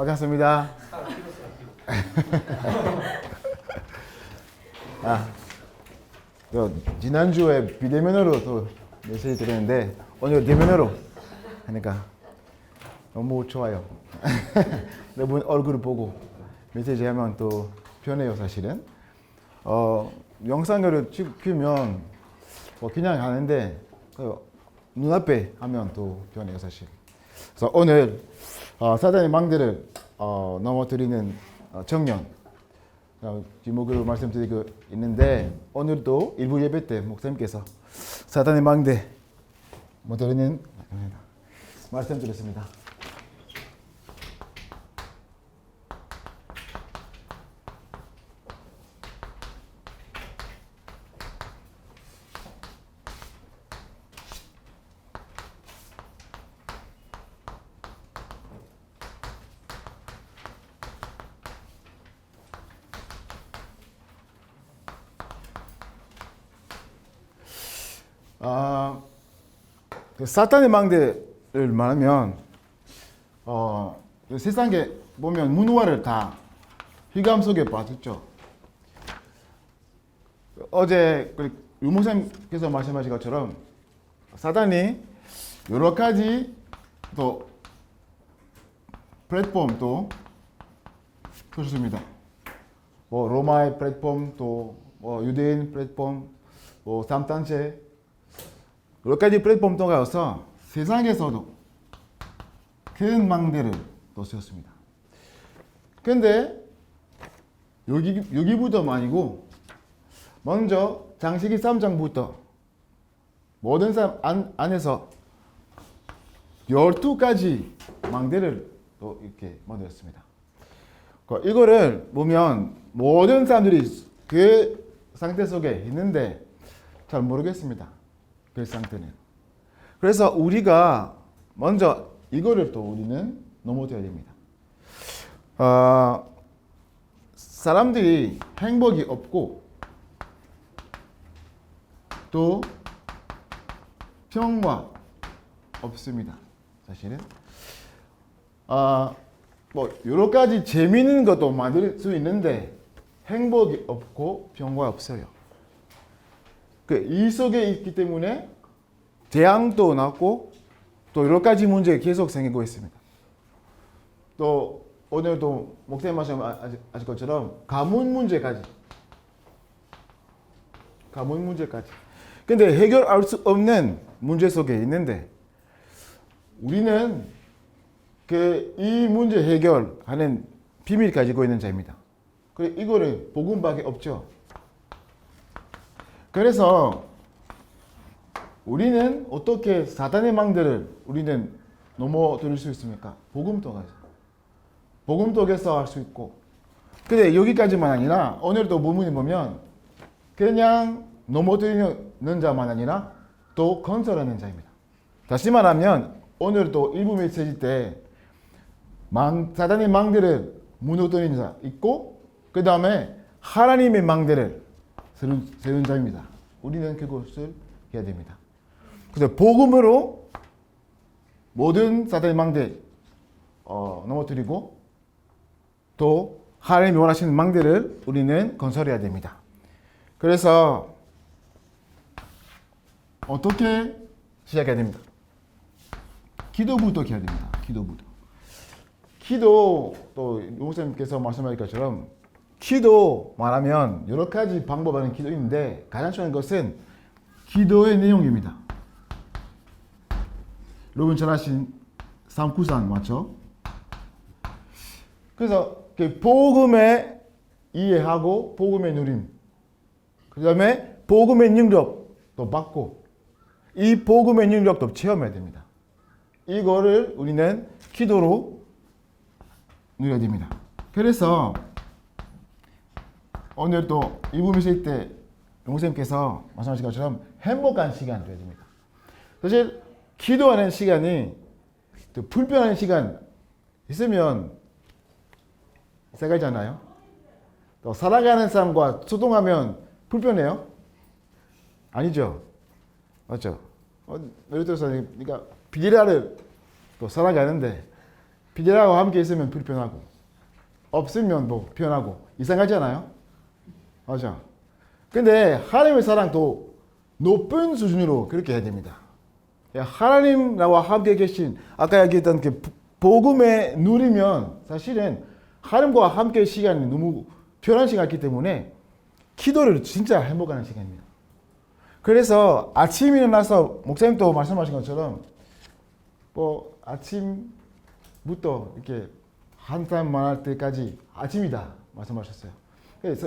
반갑습니다. 지난주에 비대면으로 또 메시지 드렸는데 오늘 대면으로 하니까 너무 좋아요. 여러분 얼굴 보고 메시지 하면 또 편해요, 사실은. 영상을 찍으면 그냥 하는데 눈앞에 하면 또 편해요, 사실. 그래서 오늘 사단의 망대를 넘어뜨리는 청년 제목으로 말씀드리고 있는데, 오늘도 일부 예배 때 목사님께서 사단의 망대 넘어뜨리는 말씀드렸습니다. 사탄의 망대를 말하면 세상에 보면 문화를 다 휘감 속에 빠졌죠. 어제 유목사님께서 말씀하신 것처럼 사탄이 여러 가지 또 플랫폼도 펼쳤습니다. 로마의 플랫폼, 또 유대인 플랫폼, 3단체 여러 가지 플랫폼 통해서 세상에서도 큰 망대를 또 세웠습니다. 근데 여기부터 아니고 먼저 장세기 3장부터 모든 사람 안에서 12가지 망대를 또 이렇게 만들었습니다. 이거를 보면 모든 사람들이 그 상태 속에 있는데 잘 모르겠습니다. 그 상태는. 그래서 우리가 먼저 이거를 또 우리는 넘어져야 됩니다. 사람들이 행복이 없고 또 평화 없습니다. 사실은 여러 가지 재미있는 것도 만들 수 있는데 행복이 없고 평화 없어요. 이 속에 있기 때문에 재앙도 났고 또 여러 가지 문제가 계속 생기고 있습니다. 또 오늘도 목사님 말씀하신 것처럼 가문 문제까지. 근데 해결할 수 없는 문제 속에 있는데 우리는 이 문제 해결하는 비밀을 가지고 있는 자입니다. 그래 이거를 복음밖에 없죠. 그래서 우리는 어떻게 사단의 망대를 우리는 넘어뜨릴 수 있습니까? 복음 통해서 할 수 있고. 근데 여기까지만 아니라 오늘도 본문에 보면 그냥 넘어뜨리는 자만 아니라 또 건설하는 자입니다. 다시 말하면 오늘도 일부 메시지 때 사단의 망대를 무너뜨리는 자 있고, 그 다음에 하나님의 망대를 세운 자입니다. 우리는 그것을 해야 됩니다. 그래서 복음으로 모든 사단의 망대 넘어뜨리고 또 하나님이 원하시는 망대를 우리는 건설해야 됩니다. 그래서 어떻게 시작해야 됩니다? 기도부터 해야 됩니다. 기도, 또 목사님께서 말씀하신 것처럼 기도 말하면 여러 가지 방법하는 기도인데 가장 중요한 것은 기도의 내용입니다. 여러분 잘 아신 3구상 맞죠? 그래서 복음의 이해하고 복음의 누림, 그 다음에 복음의 능력도 받고 이 복음의 능력도 체험해야 됩니다. 이거를 우리는 기도로 누려야 됩니다. 그래서 오늘 또 일부 메시지 때 용쌤께서 말씀하신 것처럼 행복한 시간 되어야 됩니다. 사실 기도하는 시간이 또 불편한 시간 있으면 생각하잖아요. 또 살아가는 사람과 소통하면 불편해요? 아니죠. 맞죠? 예를 들어서 그러니까 비리라를 또 살아가는데 비례하고 함께 있으면 불편하고 없으면 뭐 편하고 이상하지 않아요? 맞아. 근데 하나님의 사랑도 높은 수준으로 그렇게 해야 됩니다. 하나님과 함께 계신 아까 얘기했던 그 복음에 누리면 사실은 하나님과 함께 시간이 너무 편한 시간이기 때문에 기도를 진짜 행복하는 시간입니다. 그래서 아침에 일어나서 목사님도 말씀하신 것처럼 뭐 아침부터 이렇게 한참 말할 때까지 아침이다 말씀하셨어요.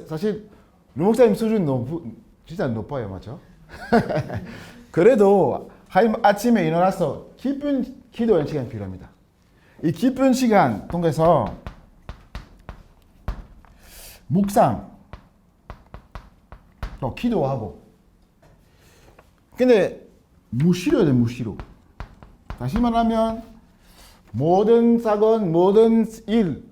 사실 루 목사님 수준 진짜 높아요, 맞죠? 그래도 아침에 일어나서 깊은 기도하는 시간이 필요합니다. 이 깊은 시간 통해서 묵상 또 기도하고 근데 무시로 해야 돼, 무시로. 다시 말하면 모든 사건, 모든 일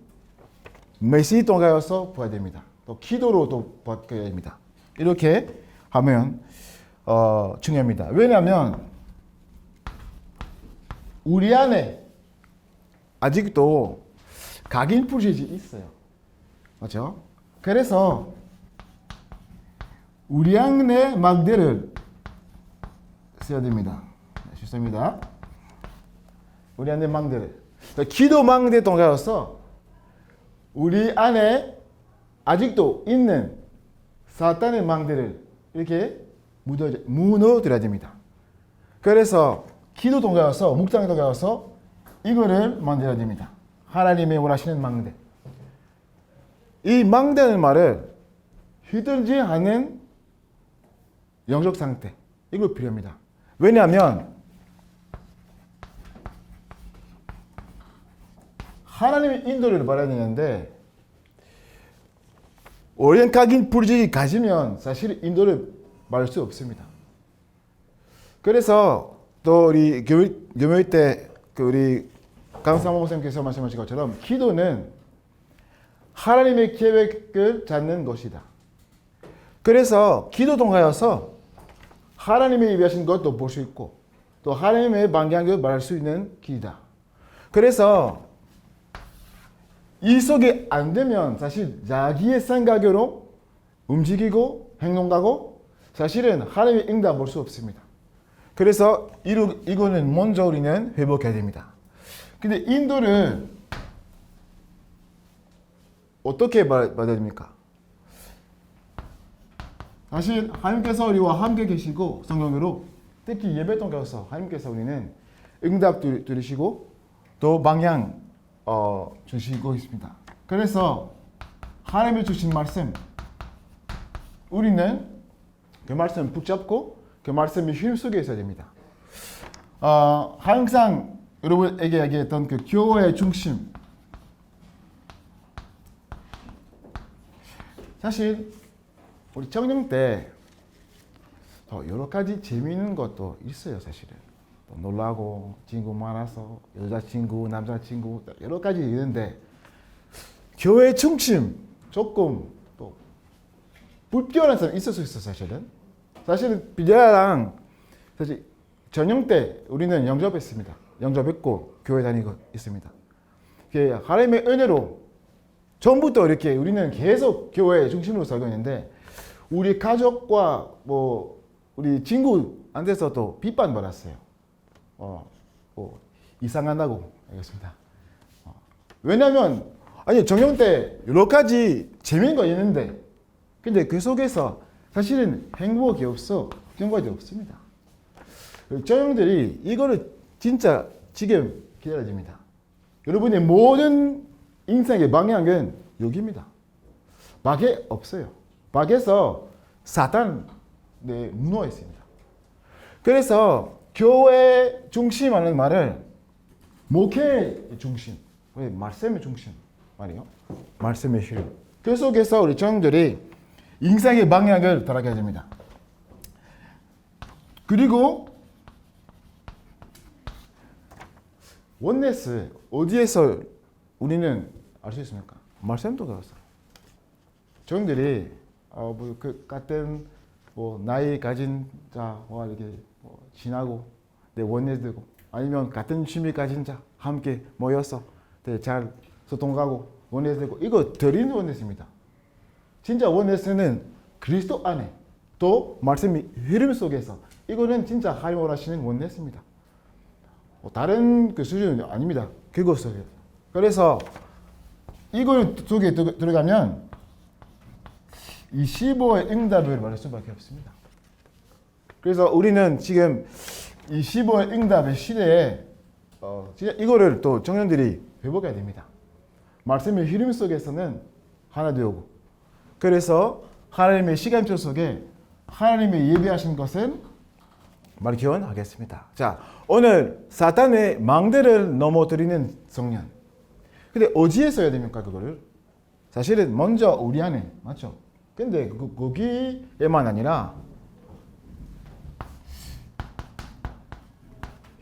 메시지 통하여서 봐야 됩니다. 또 기도로 또 봐야 됩니다. 이렇게 하면 중요합니다. 왜냐하면 우리 안에 아직도 각인 불신이 있어요. 맞죠? 그래서 우리 안에 망대를 써야 됩니다. 좋습니다. 우리 안에 망대를. 기도 망대 통해서 우리 안에 아직도 있는 사탄의 망대를 이렇게 무너뜨려야 됩니다. 그래서 기도 통해서 묵상에 통해서 이거를 만들어야 됩니다. 하나님의 원하시는 망대. 이 망대는 말을 휘둘지 않은 영적 상태. 이거 필요합니다. 왜냐하면 하나님의 인도를 받아야 되는데 오랜 각인 불지를 가지면 사실 인도를 받을 수 없습니다. 그래서 또 우리 교회 때 우리 강사모 목사님께서 말씀하신 것처럼 기도는 하나님의 계획을 찾는 것이다. 그래서 기도 통하여서 하나님의 예비하신 것도 볼 수 있고 또 하나님의 방향을 말할 수 있는 길이다. 그래서 이 속에 안 되면 사실 자기의 생각으로 움직이고 행동하고 사실은 하나님의 응답 볼 수 없습니다. 그래서 이거는 먼저 우리는 회복해야 됩니다. 근데 인도를 어떻게 받아야 됩니까? 사실 하나님께서 우리와 함께 계시고 성령으로 특히 예배 통해서 하나님께서 우리는 응답 들으시고 또 방향 주시고 있습니다. 그래서 하나님이 주신 말씀 우리는 그 말씀 붙잡고 그 말씀이 힘 속에 있어야 됩니다. 항상 여러분에게 얘기했던 그 교회의 중심. 사실 우리 청년 때 여러 가지 재미있는 것도 있어요, 사실은. 놀라고 친구 많아서 여자친구, 남자친구 여러 가지 있는데 교회 중심 조금 또 불편한 사람이 있을 수 있어, 사실은. 사실은 비자랑 사실 전형 때 우리는 영접했습니다. 영접했고 교회 다니고 있습니다. 하나님의 은혜로 전부터 이렇게 우리는 계속 교회 중심으로 살고 있는데 우리 가족과 뭐 우리 친구한테서도 비판받았어요. 이상하다고 알겠습니다. 왜냐하면 정형 때 여러 가지 재미있는 거 있는데 근데 그 속에서 사실은 행복이 없어, 경과가 없습니다. 전형들이 이거를 진짜 지금 기다려야 됩니다. 여러분의 모든 인생의 방향은 여기입니다. 밖에 없어요. 밖에서 사탄에 무너져 있습니다. 그래서 교회 중심하는 말을 목회 중심, 말씀의 중심 말이에요. 말씀의 실. 그 속에서 우리 청년들이 인생의 방향을 따라가야 됩니다. 그리고 원네스 어디에서 우리는 알 수 있습니까? 말씀도 그렇습니다. 청년들이 같은 나이 가진 자와 이렇게 지나고 내 원네스 되고 아니면 같은 취미 가진 자 함께 모여서 잘 소통하고 원내스고 이거 드린 원내스입니다. 진짜 원내스는 그리스도 안에 또 말씀이 흐름 속에서 이거는 진짜 하나님 원하시는 원내스입니다. 다른 그 수준은 아닙니다. 그거 속에. 그래서 이걸 속에 들어가면 이 15의 응답을 말할 수밖에 없습니다. 그래서 우리는 지금 이 15의 응답의 시대에 진짜 이거를 또 청년들이 회복해야 됩니다. 말씀의 흐름 속에서는 하나 되고 그래서 하나님의 시간표 속에 하나님의 예비하신 것은 말 기원하겠습니다. 자, 오늘 사탄의 망대를 넘어뜨리는 성령. 근데 어디에 써야 됩니까 그거를? 사실은 먼저 우리 안에 맞죠? 근데 거기에만 아니라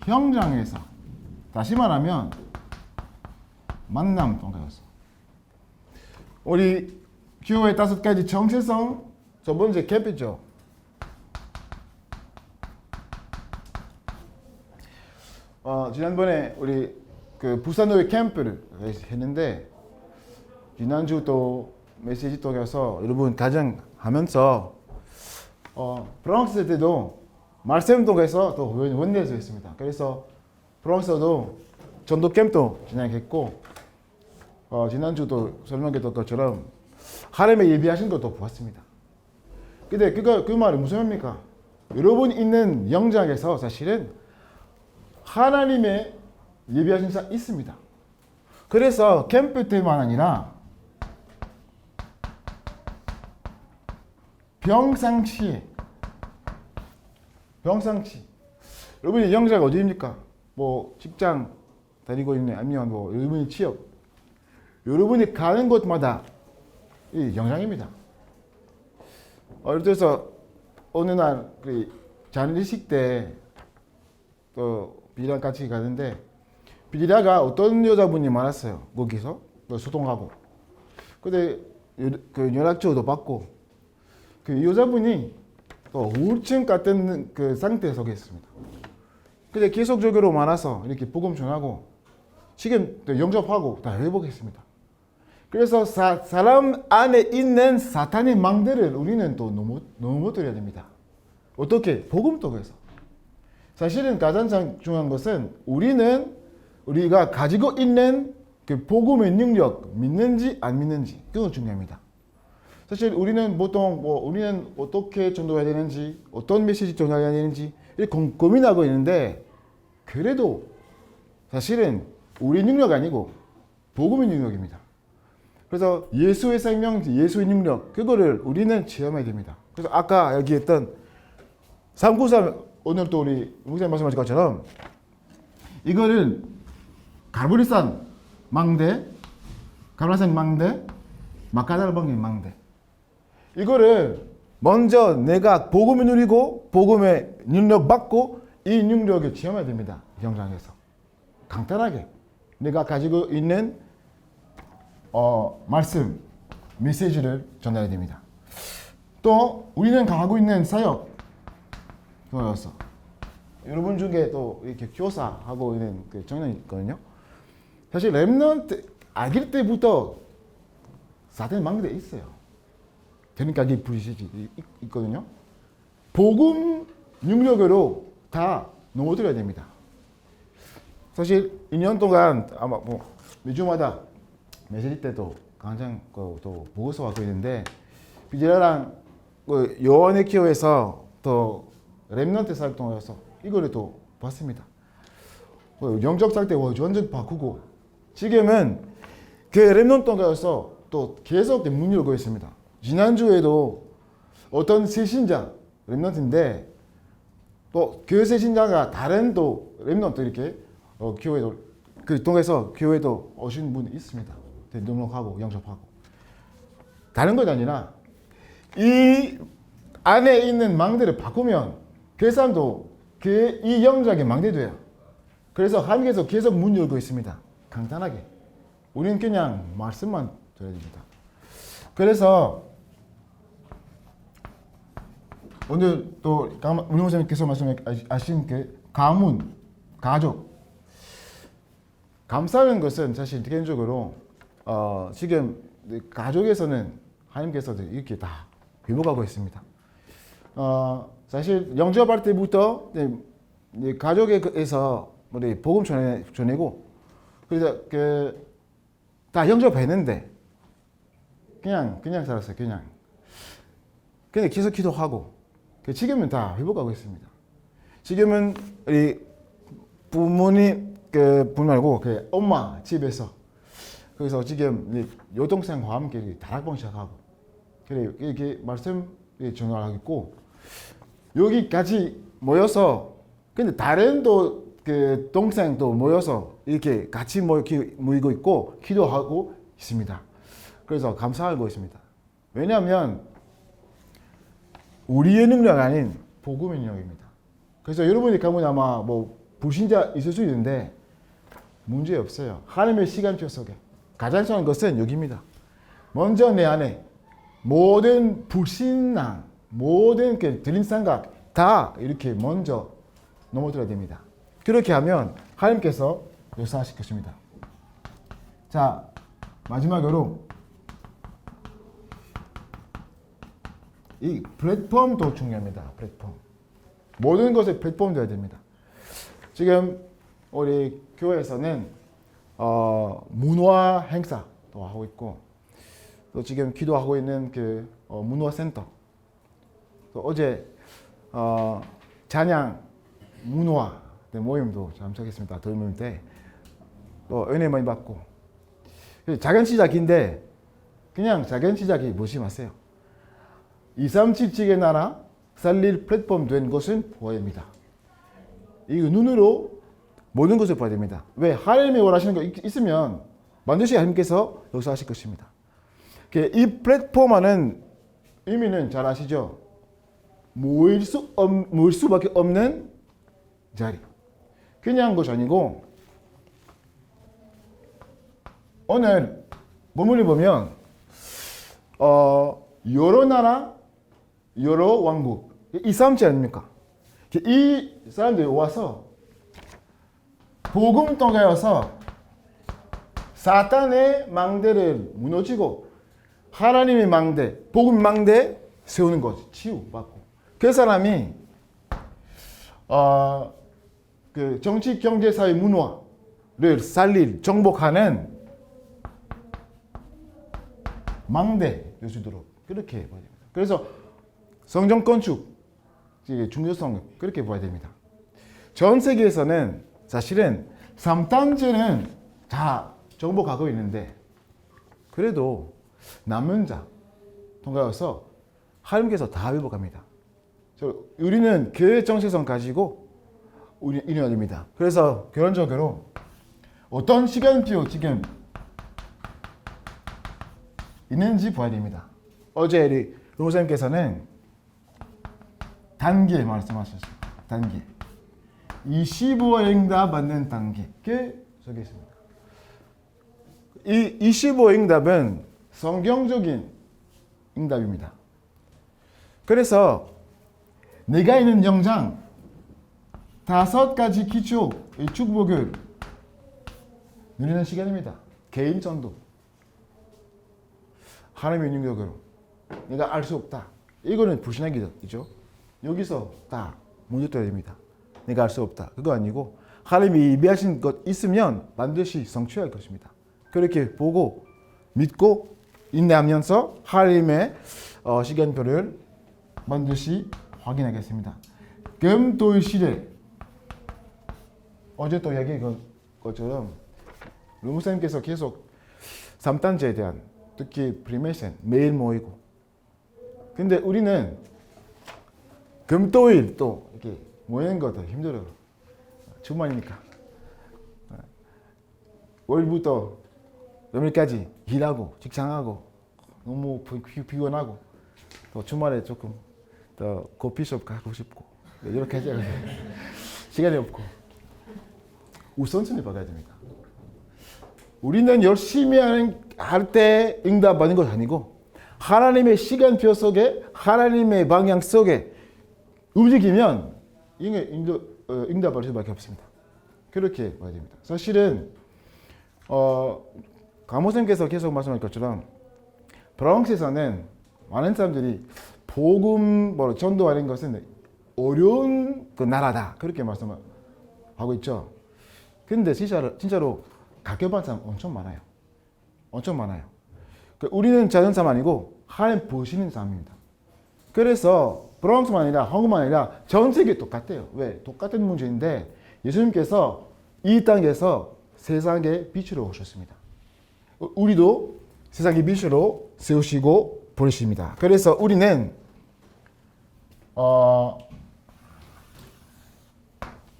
현장에서 다시 말하면 만남 통해서 우리 교회 5가지 정체성 첫 번째 캠프죠. 지난번에 우리 그 부산노예 캠프를 했는데 지난주 또 메시지 통해서 여러분 가정하면서 프랑스 때도 말씀 통해서 또 원내에서 했습니다. 그래서 프랑스도 전도 캠프도 진행했고 지난주도 설명했던 것처럼 하나님의 예비하신 것도 보았습니다. 근데 그 말이 무슨 말입니까? 여러분 있는 영장에서 사실은 하나님의 예비하신 자 있습니다. 그래서 캠프 때만 아니라 평상시에 여러분이 영자가 어디입니까? 뭐 직장 다니고 있네 아니면 뭐 여러분이 취업 여러분이 가는 곳마다 이 영장입니다. 예를 들어서 어느 날 잔일식 때 또 비리랑 같이 가는데 비리라가 어떤 여자분이 많았어요. 거기서 소통하고 근데 그 연락처도 받고 그 여자분이 또 우울증 같은 그 상태에 속해 있습니다. 근데 계속적으로 많아서 이렇게 복음 전하고 지금 또 영접하고 다 회복했습니다. 그래서 사람 안에 있는 사탄의 망대를 우리는 또 넘어뜨려야 됩니다. 어떻게? 복음 통해서. 사실은 가장 중요한 것은 우리가 가지고 있는 그 복음의 능력 믿는지 안 믿는지 그거 중요합니다. 사실 우리는 보통 우리는 어떻게 전도해야 되는지 어떤 메시지 전해야 되는지 이렇게 고민하고 있는데 그래도 사실은 우리 능력 아니고 복음의 능력입니다. 그래서 예수의 생명, 예수의 능력 그거를 우리는 체험해야 됩니다. 그래서 아까 얘기했던 393 오늘 또 우리 목사님 말씀하신 것처럼 이거를 갈보리산 망대, 마카달방의 망대 이거를 먼저 내가 복음을 누리고 복음의 능력 받고 이 능력을 체험해야 됩니다. 현장에서 간단하게 내가 가지고 있는 말씀, 메시지를 전달해야 됩니다. 또 우리는 가고 있는 사역 그거였어. 여러분 중에 또 이렇게 교사하고 있는 그 청년이 있거든요. 사실 렘넌트 아기 때부터 사탄 망대에 있어요. 그러니까 이 불시지 있거든요. 복음 능력으로 다 넘어뜨려야 됩니다. 사실 2년 동안 아마 매주마다 메시지 때도 강장 또 보고서 하고 있는데 비제라랑 요한의 교회에서 또 렘넌트 사역 통해서 이거를 또 봤습니다. 영적 상태 완전 바꾸고 지금은 그 렘넌트 통해서 또 계속 문 열고 있습니다. 지난주에도 어떤 새신자 렘넌트인데 또 그 새신자가 다른 또 렘넌트 이렇게 교회도 그 통해서 교회도 오신 분이 있습니다. 등록하고 영접하고 다른 것 아니라 이 안에 있는 망대를 바꾸면 그 사람도 이 영적인 망대돼요. 그래서 한국에서 계속 문 열고 있습니다. 간단하게 우리는 그냥 말씀만 드려야 됩니다. 그래서 오늘 또 우리 목사님께서 말씀하신 그 가문, 가족 감사하는 것은 사실 개인적으로 지금 가족에서는 하나님께서도 이렇게 다 회복하고 있습니다. 사실 영접할 때부터 가족에서 우리 복음 전해고 그래서 다 영접했는데 그냥 살았어요. 그냥 계속 기도하고 지금은 다 회복하고 있습니다. 지금은 우리 부모님 분 말고 엄마 집에서 그래서 지금 여동생과 함께 다락방 시작하고 그래 이렇게 말씀 전하고 여기까지 모여서 근데 다른 또 동생도 모여서 이렇게 같이 모이고 있고 기도하고 있습니다. 그래서 감사하고 있습니다. 왜냐하면 우리의 능력 아닌 복음의 능력입니다. 그래서 여러분이 가면 아마 뭐 불신자 있을 수 있는데 문제 없어요. 하나님의 시간표 속에 가장 중요한 것은 여기입니다. 먼저 내 안에 모든 불신앙, 모든 들린 생각 다 이렇게 먼저 넘어들어야 됩니다. 그렇게 하면 하나님께서 역사하실 것입니다. 자, 마지막으로 이 플랫폼도 중요합니다. 플랫폼. 모든 것에 플랫폼 되어야 됩니다. 지금 우리 교회에서는 문화 행사도 하고 있고 또 지금 기도하고 있는 문화센터 또 어제 찬양 문화 모임도 참석했습니다. 도움 때 또 은혜 많이 받고 작은 시작인데 그냥 작은 시작이 무시 마세요. 237의 나라 살릴 플랫폼 된 것은 보아입니다. 이 눈으로 모든 것을 봐야 됩니다. 왜? 하나님이 원하시는 거 있으면 반드시 하나님께서 역사하실 것입니다. 이 플랫폼 하는 의미는 잘 아시죠? 모일 수밖에 없는 자리. 그냥 것이 아니고 오늘 본문을 보면 여러 나라, 여러 왕국 237 아닙니까? 이 사람들이 와서 복음 통하여서 사탄의 망대를 무너지고 하나님의 망대, 복음 망대 세우는 거지. 치유받고. 그 사람이 정치, 경제, 사회, 문화를 살릴, 정복하는 망대 되시도록 그렇게 봐야 됩니다. 그래서 성전 건축 중요성 그렇게 봐야 됩니다. 전 세계에서는 사실은 3단체는 다 정복하고 있는데 그래도 남은 자 통과해서 하나님께서 다 회복합니다. 우리는 교회 정체성 가지고 우리 인해야 됩니다. 그래서 결론적으로 어떤 시간표 지금 있는지 봐야 됩니다. 어제 우리 로사님께서는 단계 말씀하셨습니다. 단계 25응답 받는 단계 속에 있습니다. 이 25응답은 성경적인 응답입니다. 그래서 내가 있는 영장 5가지 기초 축복을 누리는 시간입니다. 개인 전도 하나님의 능력으로 내가 알 수 없다. 이거는 불신앙이죠. 여기서 다 먼저 떠야 됩니다. 내가 알 수 없다. 그거 아니고 하나님이 예비하신 것 있으면 반드시 성취할 것입니다. 그렇게 보고 믿고 인내하면서 하나님의 시간표를 반드시 확인하겠습니다. 금토일 시대 어제 또 얘기한 것처럼 루무사님께서 계속 3단체에 대한 특히 프리메이션 매일 모이고 근데 우리는 금토일 또 이렇게 모이는 것도 힘들어요. 주말이니까 월요일부터 금요일까지 일하고 직장하고 너무 피곤하고 또 주말에 조금 더 커피숍 가고 싶고 이렇게 하잖아요. 시간이 없고 우선순위 받아야 됩니다. 우리는 열심히 할 때 응답 받는 것 아니고 하나님의 시간표 속에 하나님의 방향 속에 움직이면 응답 받을 수밖에 없습니다. 그렇게 봐야 됩니다. 사실은 강모선께서 계속 말씀하신 것처럼 프랑스에서는 많은 사람들이 복음 전도하는 것은 어려운 그 나라다 그렇게 말씀하고 있죠. 근데 진짜로 가격받는 사람 엄청 많아요. 엄청 많아요. 우리는 작은 사람 아니고 하나님 보시는 사람입니다. 그래서 프랑스만 아니라 한국만 아니라 전 세계 똑같아요. 왜? 똑같은 문제인데 예수님께서 이 땅에서 세상의 빛으로 오셨습니다. 우리도 세상의 빛으로 세우시고 보내십니다. 그래서 우리는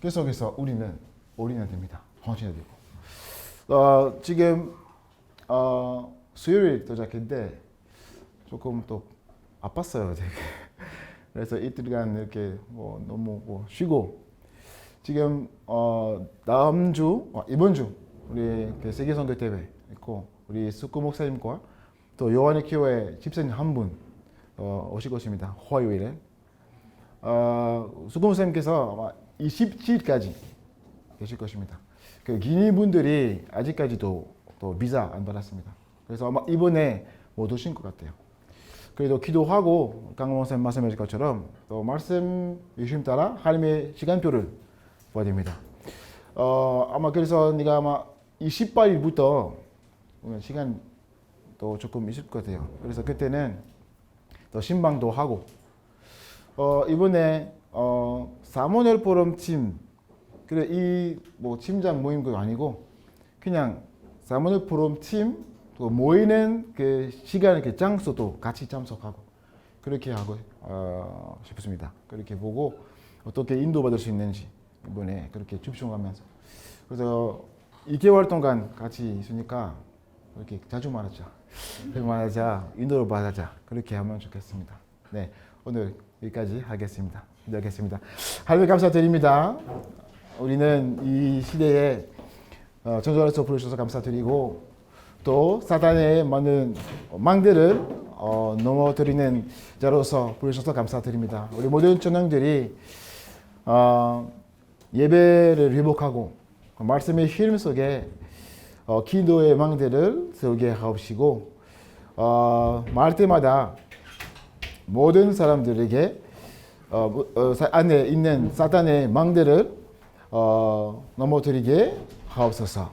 계속해서 우리는 올인해야 됩니다. 헌신해야 되고. 지금 수요일 도착했는데 조금 또 아팠어요. 되게. 그래서 이틀간 이렇게 너무 쉬고 지금 다음 주 이번 주 우리 그 세계 선교 대회 있고 우리 숙구 목사님과 또 요한의 교회 집사님 한 분 오실 것입니다. 화요일에 숙구 목사님께서 아마 27일까지 계실 것입니다. 그 기니 분들이 아직까지도 또 비자 안 받았습니다. 그래서 아마 이번에 못 오신 것 같아요. 그래도 기도하고 강원 목사님 말씀하신 것처럼 또 말씀 유심 따라 하나님의 시간표를 봐야 됩니다. 아마 그래서 네가 아마 28일부터 시간 또 조금 있을 것 같아요. 그래서 그때는 또 신방도 하고 이번에 사모넬 포럼 팀 그래 이 팀장 모임도 아니고 그냥 사모넬 포럼 팀 또 모이는 그 시간 그 장소도 같이 참석하고 그렇게 하고 싶습니다. 그렇게 보고 어떻게 인도받을 수 있는지 이번에 그렇게 집중하면서 그래서 2개월 동안 같이 있으니까 이렇게 자주 말하자 인도를 받자 그렇게 하면 좋겠습니다. 네 오늘 여기까지 하겠습니다. 기도하겠습니다. 하나님 감사드립니다. 우리는 이 시대에 전도하셔서 부르셔서 감사드리고 또 사단의 많은 망대를 넘어뜨리는 자로서 부르셔서 감사드립니다. 우리 모든 전능들이 예배를 회복하고 말씀의 흐름 속에 기도의 망대를 세우게 하옵시고 말 때마다 모든 사람들에게 안에 있는 사단의 망대를 넘어뜨리게 하옵소서.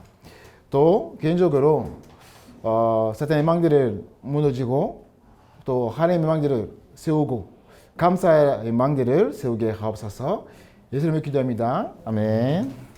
또 개인적으로 사탄의 망대를 무너지고 또 하나님의 망대를 세우고 감사의 망대를 세우게 하옵소서. 예수님을 기도합니다. 아멘.